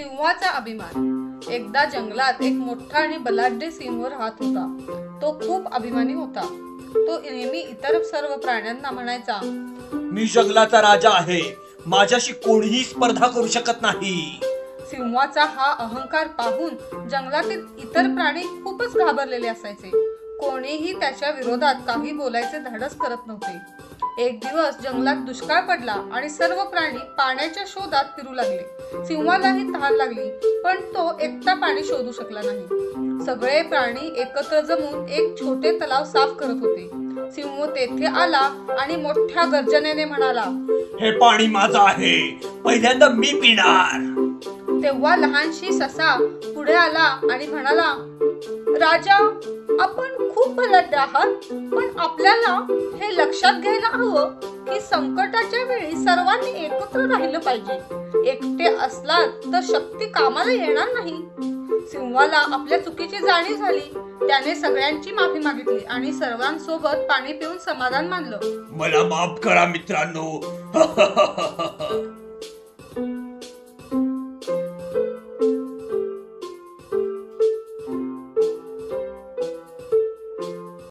सिंहाचा अभिमान. एकदा जंगलात एक मोठा आणि बलाढ्य सिंह राहत होता. तो खूप अभिमानी होता. तो नेहमी इतर सर्व प्राण्यांना म्हणायचा, मी जंगलाचा राजा आहे, माझ्याशी कोणीही स्पर्धा करू शकत नाही. सिंहाचा हा अहंकार पाहून जंगलातील इतर प्राणी खूपच घाबरलेले असायचे. कोणीही त्याच्या विरोधात काही बोलायचे धाडस करत नव्हते. एक दिवस जंगलात दुष्काळ पडला आणि सर्व प्राणी पाण्याच्या शोधात फिरू लागले. सिंहालाही तहान लागली, पण तो एकटा पाणी शोधू शकला नाही. सगळे प्राणी एकत्र जमून एक छोटे तलाव साफ करत होते. सिंह तेथे आला आणि मोठ्या गर्जनेने म्हणाला, हे पाणी माझं आहे, पहिल्यांदा मी पिणार. तेव्हा लहानशी ससा पुढे आला आणि म्हणाला, राजा, आपण खूप बलाढ्य आहात, पण आपल्याला हे लक्षात घ्यायला हवं की संकटाच्या वेळी सर्वांनी एकत्र राहिलं पाहिजे. एकटे असलात तर शक्ती कामाला येणार नाही. सिंहाला आपल्या चुकीची जाणीव झाली. त्याने सगळ्यांची माफी मागितली आणि सर्वांसोबत पाणी पिऊन समाधान मानलं. मला माफ करा मित्रांनो.